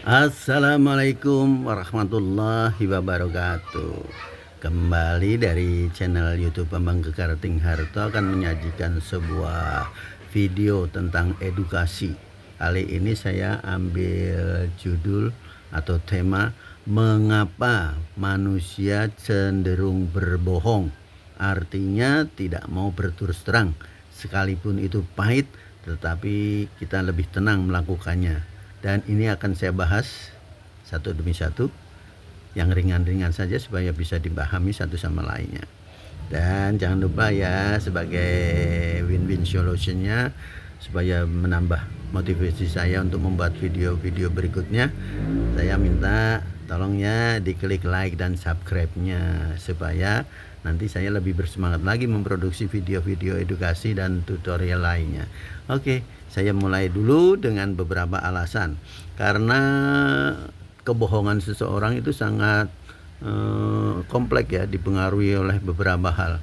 Assalamualaikum warahmatullahi wabarakatuh. Kembali dari channel YouTube Bambang Gegarting Harto akan menyajikan sebuah video tentang edukasi. Kali ini saya ambil judul atau tema mengapa manusia cenderung berbohong. Artinya tidak mau berterus terang, sekalipun itu pahit, tetapi kita lebih tenang melakukannya. Dan ini akan saya bahas satu demi satu, yang ringan-ringan saja supaya bisa dipahami satu sama lainnya. Dan jangan lupa ya, sebagai win-win solutionnya, supaya menambah motivasi saya untuk membuat video-video berikutnya, saya minta tolong ya diklik like dan subscribe-nya, supaya nanti saya lebih bersemangat lagi memproduksi video-video edukasi dan tutorial lainnya. Oke, saya mulai dulu dengan beberapa alasan. Karena kebohongan seseorang itu sangat kompleks ya, dipengaruhi oleh beberapa hal.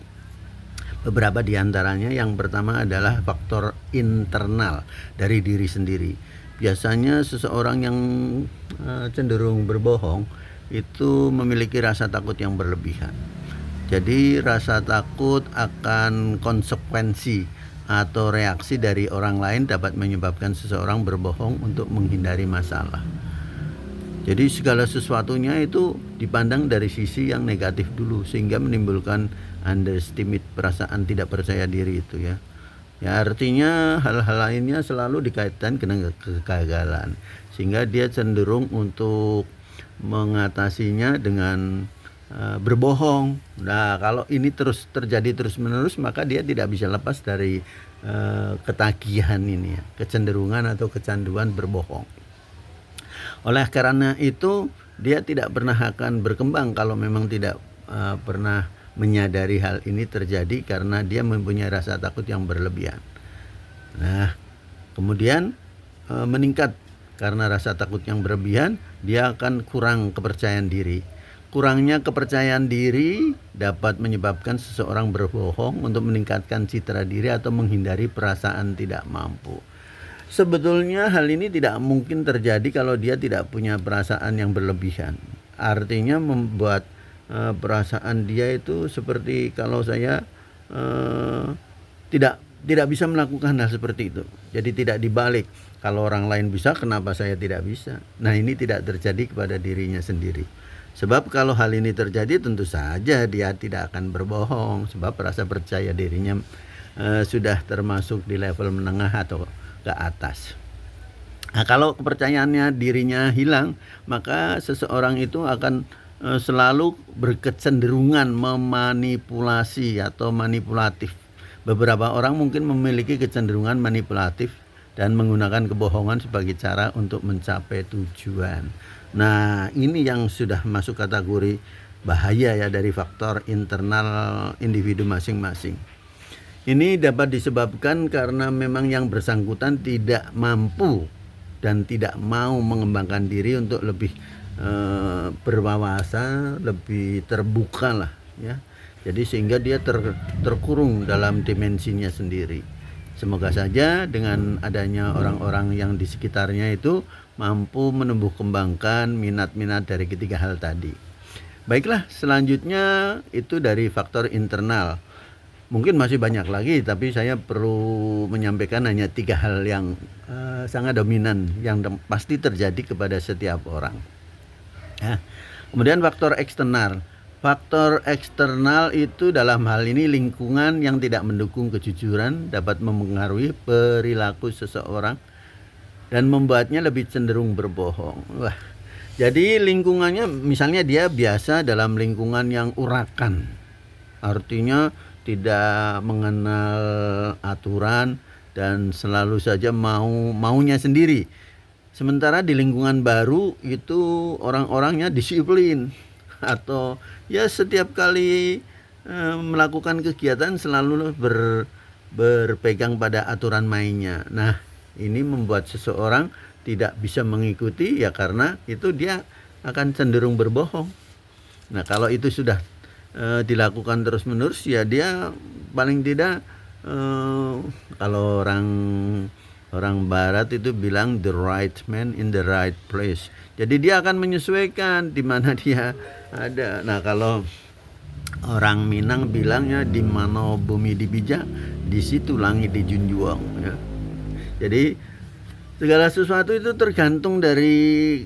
Beberapa diantaranya, yang pertama adalah faktor internal dari diri sendiri. Biasanya seseorang yang cenderung berbohong itu memiliki rasa takut yang berlebihan. Jadi rasa takut akan konsekuensi atau reaksi dari orang lain dapat menyebabkan seseorang berbohong untuk menghindari masalah. Jadi segala sesuatunya itu dipandang dari sisi yang negatif dulu, sehingga menimbulkan underestimate, perasaan tidak percaya diri itu ya. Ya, artinya hal-hal lainnya selalu dikaitkan dengan kegagalan, sehingga dia cenderung untuk mengatasinya dengan berbohong. Nah, kalau ini terus terjadi terus-menerus, maka dia tidak bisa lepas dari ketagihan ini ya, kecenderungan atau kecanduan berbohong. Oleh karena itu, dia tidak pernah akan berkembang kalau memang tidak pernah menyadari hal ini terjadi, karena dia mempunyai rasa takut yang berlebihan. Nah, kemudian meningkat karena rasa takut yang berlebihan, dia akan kurang kepercayaan diri. Kurangnya kepercayaan diri dapat menyebabkan seseorang berbohong untuk meningkatkan citra diri atau menghindari perasaan tidak mampu. Sebetulnya hal ini tidak mungkin terjadi kalau dia tidak punya perasaan yang berlebihan. Artinya membuat perasaan dia itu seperti kalau saya tidak bisa melakukan hal seperti itu. Jadi tidak dibalik. Kalau orang lain bisa, kenapa saya tidak bisa? Nah, ini tidak terjadi kepada dirinya sendiri. Sebab kalau hal ini terjadi, tentu saja dia tidak akan berbohong, sebab rasa percaya dirinya sudah termasuk di level menengah atau ke atas. Nah, kalau kepercayaannya dirinya hilang, maka seseorang itu akan selalu berkecenderungan memanipulasi atau manipulatif. Beberapa orang mungkin memiliki kecenderungan manipulatif dan menggunakan kebohongan sebagai cara untuk mencapai tujuan. Nah, ini yang sudah masuk kategori bahaya ya, dari faktor internal individu masing-masing. Ini dapat disebabkan karena memang yang bersangkutan tidak mampu dan tidak mau mengembangkan diri untuk lebih berwawasan, lebih terbuka lah ya. Jadi sehingga dia terkurung dalam dimensinya sendiri. Semoga saja dengan adanya orang-orang yang di sekitarnya itu mampu menumbuh kembangkan minat-minat dari ketiga hal tadi. Baiklah, selanjutnya itu dari faktor internal. Mungkin masih banyak lagi, tapi saya perlu menyampaikan hanya 3 hal yang sangat dominan, yang pasti terjadi kepada setiap orang. Nah, kemudian faktor eksternal. Faktor eksternal itu dalam hal ini lingkungan yang tidak mendukung kejujuran dapat mempengaruhi perilaku seseorang dan membuatnya lebih cenderung berbohong. Wah, jadi lingkungannya, misalnya dia biasa dalam lingkungan yang urakan, artinya tidak mengenal aturan dan selalu saja maunya sendiri. Sementara di lingkungan baru itu orang-orangnya disiplin, atau ya setiap kali melakukan kegiatan selalu berpegang pada aturan mainnya. Nah, ini membuat seseorang tidak bisa mengikuti ya, karena itu dia akan cenderung berbohong. Nah, kalau itu sudah dilakukan terus-menerus, ya dia paling tidak kalau orang Orang barat itu bilang the right man in the right place. Jadi dia akan menyesuaikan di mana dia ada. Nah, kalau orang Minang bilangnya di mana bumi dibijak, di situ langit dijunjung ya. Jadi segala sesuatu itu tergantung dari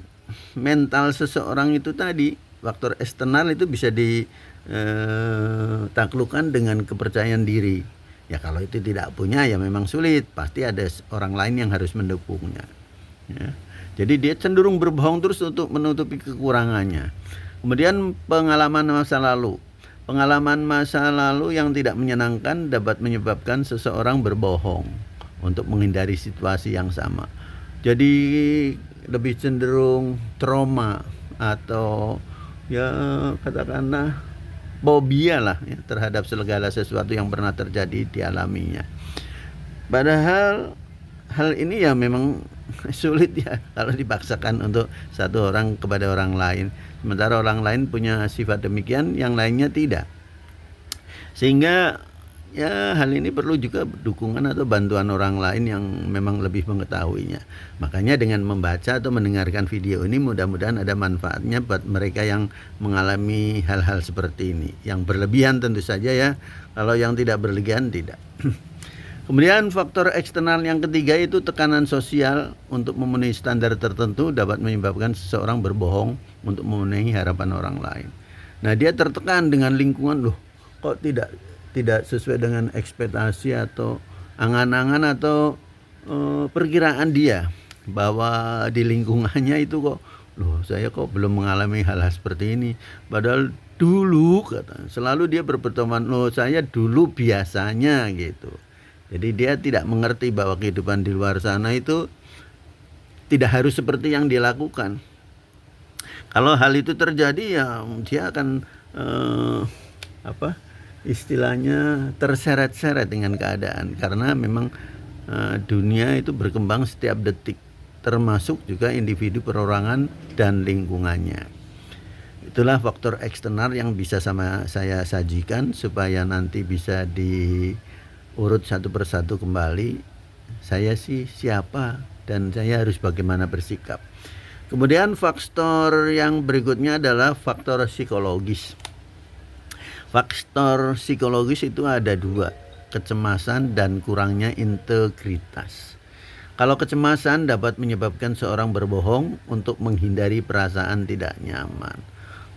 mental seseorang itu tadi. Faktor eksternal itu bisa ditaklukkan dengan kepercayaan diri. Ya kalau itu tidak punya ya memang sulit, pasti ada orang lain yang harus mendukungnya ya. Jadi dia cenderung berbohong terus untuk menutupi kekurangannya. Kemudian pengalaman masa lalu yang tidak menyenangkan dapat menyebabkan seseorang berbohong untuk menghindari situasi yang sama. Jadi lebih cenderung trauma atau ya katakanlah fobia lah ya, terhadap segala sesuatu yang pernah terjadi dialaminya. Padahal hal ini ya memang sulit ya kalau dipaksakan untuk satu orang kepada orang lain. Sementara orang lain punya sifat demikian, yang lainnya tidak. Sehingga ya hal ini perlu juga dukungan atau bantuan orang lain yang memang lebih mengetahuinya. Makanya dengan membaca atau mendengarkan video ini mudah-mudahan ada manfaatnya buat mereka yang mengalami hal-hal seperti ini. Yang berlebihan tentu saja ya, kalau yang tidak berlebihan tidak. Kemudian faktor eksternal yang ketiga itu tekanan sosial untuk memenuhi standar tertentu dapat menyebabkan seseorang berbohong untuk memenuhi harapan orang lain. Nah, dia tertekan dengan lingkungan, loh kok tidak sesuai dengan ekspektasi atau angan-angan atau perkiraan dia, bahwa di lingkungannya itu kok loh saya kok belum mengalami hal-hal seperti ini, padahal dulu selalu dia berteman, loh saya dulu biasanya gitu. Jadi dia tidak mengerti bahwa kehidupan di luar sana itu tidak harus seperti yang dia lakukan. Kalau hal itu terjadi ya dia akan istilahnya terseret-seret dengan keadaan, karena memang dunia itu berkembang setiap detik, termasuk juga individu perorangan dan lingkungannya. Itulah faktor eksternal yang bisa saya sajikan supaya nanti bisa diurut satu persatu kembali. Saya sih siapa dan saya harus bagaimana bersikap. Kemudian faktor yang berikutnya adalah faktor psikologis. Faktor psikologis itu ada dua, kecemasan dan kurangnya integritas. Kalau kecemasan dapat menyebabkan seorang berbohong untuk menghindari perasaan tidak nyaman.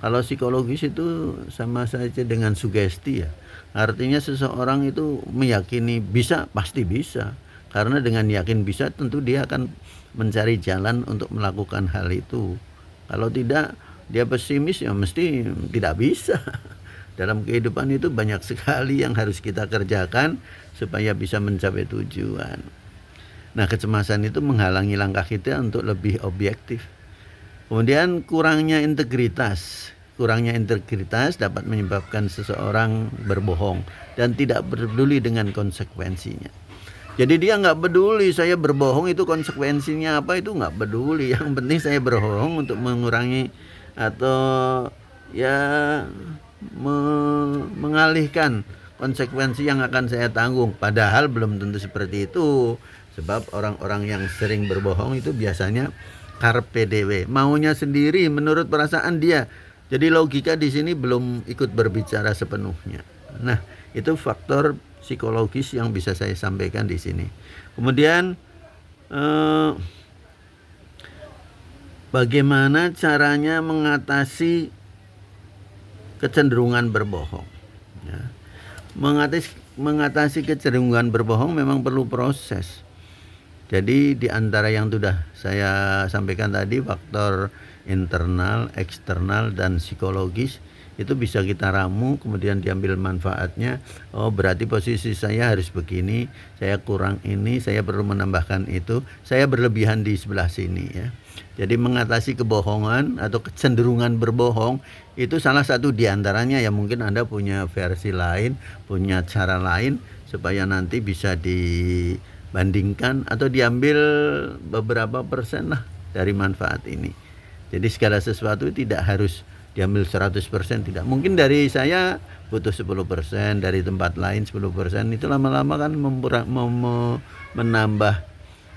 Kalau psikologis itu sama saja dengan sugesti ya. Artinya seseorang itu meyakini bisa, pasti bisa. Karena dengan yakin bisa tentu dia akan mencari jalan untuk melakukan hal itu. Kalau tidak, dia pesimis ya mesti tidak bisa. Dalam kehidupan itu banyak sekali yang harus kita kerjakan supaya bisa mencapai tujuan. Nah, kecemasan itu menghalangi langkah kita untuk lebih objektif. Kemudian kurangnya integritas. Kurangnya integritas dapat menyebabkan seseorang berbohong dan tidak peduli dengan konsekuensinya. Jadi dia nggak peduli saya berbohong itu konsekuensinya apa, itu nggak peduli. Yang penting saya berbohong untuk mengurangi atau ya mengalihkan konsekuensi yang akan saya tanggung. Padahal belum tentu seperti itu. Sebab orang-orang yang sering berbohong itu biasanya carpe diem, maunya sendiri menurut perasaan dia. Jadi logika di sini belum ikut berbicara sepenuhnya. Nah, itu faktor psikologis yang bisa saya sampaikan di sini. Kemudian bagaimana caranya mengatasi kecenderungan berbohong? Ya. Mengatasi kecenderungan berbohong memang perlu proses. Jadi di antara yang sudah saya sampaikan tadi, faktor internal, eksternal, dan psikologis itu bisa kita ramu, kemudian diambil manfaatnya. Oh, berarti posisi saya harus begini, saya kurang ini, saya perlu menambahkan itu, saya berlebihan di sebelah sini ya. Jadi mengatasi kebohongan atau kecenderungan berbohong itu salah satu di antaranya. Ya mungkin Anda punya versi lain, punya cara lain supaya nanti bisa dibandingkan atau diambil beberapa persen lah dari manfaat ini. Jadi segala sesuatu tidak harus diambil 100%, tidak. Mungkin dari saya butuh 10%, dari tempat lain 10%, itu lama-lama kan menambah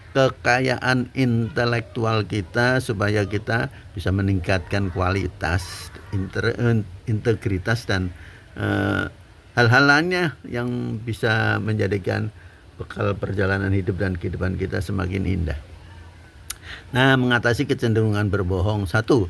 kekayaan intelektual kita supaya kita bisa meningkatkan kualitas, integritas dan hal-hal lainnya yang bisa menjadikan bekal perjalanan hidup dan kehidupan kita semakin indah. Nah, mengatasi kecenderungan berbohong. Satu,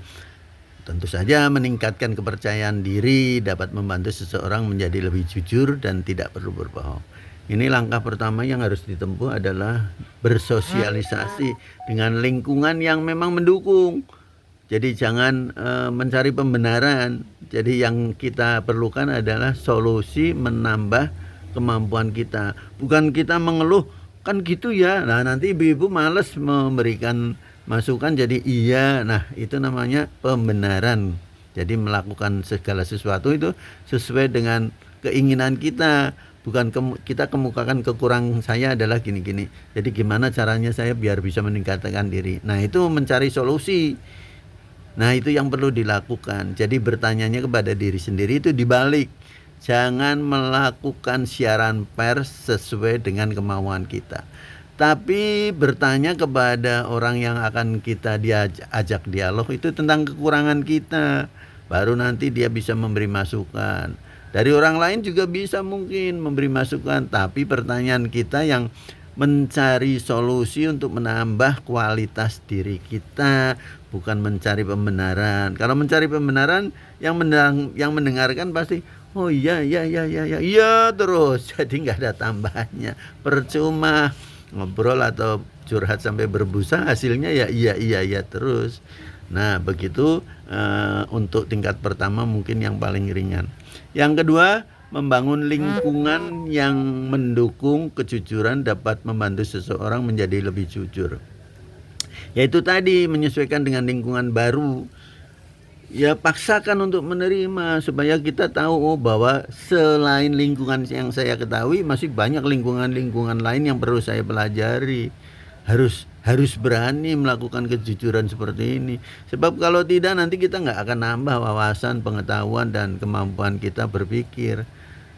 tentu saja meningkatkan kepercayaan diri dapat membantu seseorang menjadi lebih jujur dan tidak perlu berbohong. Ini langkah pertama yang harus ditempuh adalah bersosialisasi dengan lingkungan yang memang mendukung. Jadi jangan mencari pembenaran. Jadi yang kita perlukan adalah solusi menambah kemampuan kita. Bukan kita mengeluh, kan gitu ya. Nah, nanti ibu-ibu males memberikan masukan jadi iya. Nah, itu namanya pembenaran. Jadi melakukan segala sesuatu itu sesuai dengan keinginan kita. Bukan kita kemukakan kekurangan saya adalah gini-gini. Jadi gimana caranya saya biar bisa meningkatkan diri. Nah, itu mencari solusi. Nah, itu yang perlu dilakukan. Jadi bertanyanya kepada diri sendiri itu dibalik. Jangan melakukan siaran pers sesuai dengan kemauan kita. Tapi bertanya kepada orang yang akan kita diajak dialog itu tentang kekurangan kita. Baru nanti dia bisa memberi masukan. Dari orang lain juga bisa mungkin memberi masukan, tapi pertanyaan kita yang mencari solusi untuk menambah kualitas diri kita, bukan mencari pembenaran. Kalau mencari pembenaran, yang mendengarkan pasti oh iya terus, jadi nggak ada tambahnya, percuma ngobrol atau curhat sampai berbusa, hasilnya ya iya terus. Nah, begitu untuk tingkat pertama mungkin yang paling ringan. Yang kedua, membangun lingkungan yang mendukung kejujuran dapat membantu seseorang menjadi lebih jujur. Yaitu tadi menyesuaikan dengan lingkungan baru. Ya, paksakan untuk menerima supaya kita tahu bahwa selain lingkungan yang saya ketahui masih banyak lingkungan lain yang perlu saya pelajari. Harus berani melakukan kejujuran seperti ini. Sebab kalau tidak nanti kita nggak akan nambah wawasan, pengetahuan dan kemampuan kita berpikir.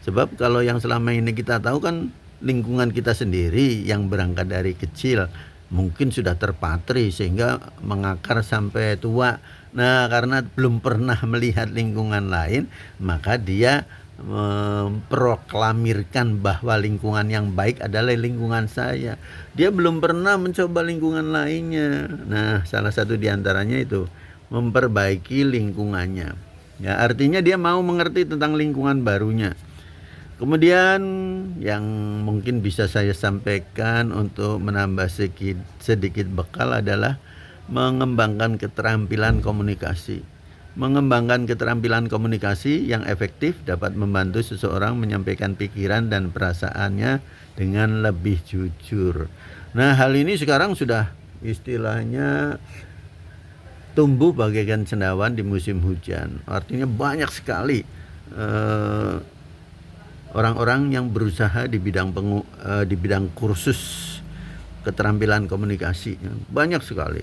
Sebab kalau yang selama ini kita tahu kan lingkungan kita sendiri yang berangkat dari kecil mungkin sudah terpatri sehingga mengakar sampai tua. Nah, karena belum pernah melihat lingkungan lain, maka dia memproklamirkan bahwa lingkungan yang baik adalah lingkungan saya. Dia belum pernah mencoba lingkungan lainnya. Nah, salah satu diantaranya itu memperbaiki lingkungannya. Ya, artinya dia mau mengerti tentang lingkungan barunya. Kemudian yang mungkin bisa saya sampaikan untuk menambah sedikit bekal adalah mengembangkan keterampilan komunikasi. Mengembangkan keterampilan komunikasi yang efektif dapat membantu seseorang menyampaikan pikiran dan perasaannya dengan lebih jujur. Nah, hal ini sekarang sudah istilahnya tumbuh bagaikan cendawan di musim hujan. Artinya banyak sekali orang-orang yang berusaha di bidang kursus keterampilan komunikasi. Banyak sekali.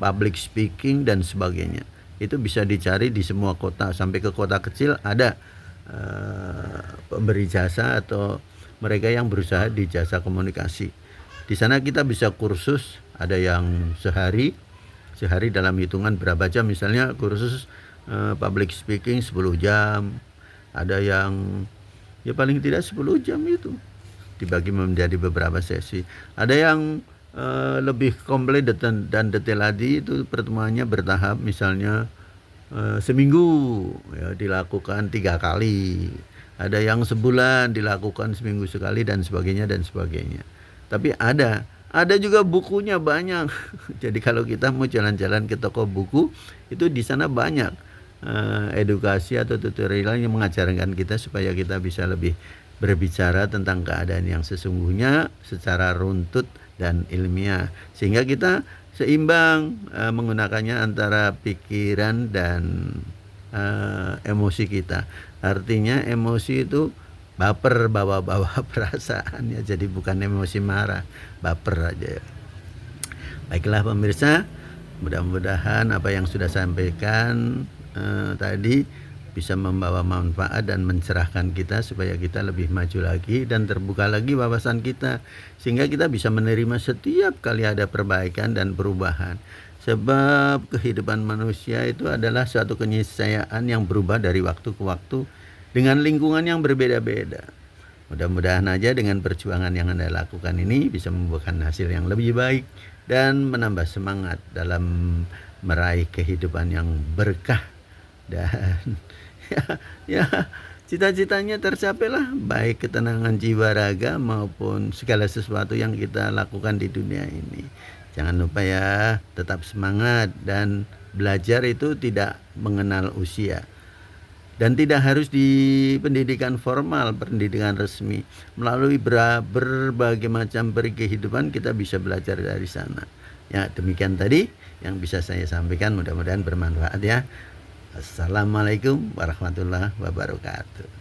Public speaking dan sebagainya. Itu bisa dicari di semua kota, sampai ke kota kecil ada pemberi jasa atau mereka yang berusaha di jasa komunikasi. Di sana kita bisa kursus, ada yang sehari dalam hitungan berapa jam, misalnya kursus public speaking 10 jam, ada yang ya paling tidak 10 jam itu dibagi menjadi beberapa sesi. Ada yang lebih komplit dan detail lagi, itu pertemuannya bertahap, misalnya seminggu ya, dilakukan 3 kali, ada yang sebulan dilakukan seminggu sekali dan sebagainya. Tapi ada juga bukunya banyak. Jadi kalau kita mau jalan-jalan ke toko buku, itu di sana banyak edukasi atau tutorial yang mengajarkan kita supaya kita bisa lebih berbicara tentang keadaan yang sesungguhnya secara runtut dan ilmiah, sehingga kita seimbang menggunakannya antara pikiran dan emosi kita. Artinya emosi itu baper, bawa-bawa perasaan ya, jadi bukan emosi marah, baper aja ya. Baiklah pemirsa, mudah-mudahan apa yang sudah sampaikan tadi bisa membawa manfaat dan mencerahkan kita supaya kita lebih maju lagi dan terbuka lagi wawasan kita, sehingga kita bisa menerima setiap kali ada perbaikan dan perubahan. Sebab kehidupan manusia itu adalah suatu keniscayaan yang berubah dari waktu ke waktu dengan lingkungan yang berbeda-beda. Mudah-mudahan aja dengan perjuangan yang Anda lakukan ini bisa membuahkan hasil yang lebih baik dan menambah semangat dalam meraih kehidupan yang berkah dan ya cita-citanya tercapailah, baik ketenangan jiwa raga maupun segala sesuatu yang kita lakukan di dunia ini. Jangan lupa ya, tetap semangat, dan belajar itu tidak mengenal usia. Dan tidak harus di pendidikan formal, pendidikan resmi. Melalui berbagai macam kehidupan kita bisa belajar dari sana. Ya, demikian tadi yang bisa saya sampaikan, mudah-mudahan bermanfaat ya. Assalamualaikum warahmatullahi wabarakatuh.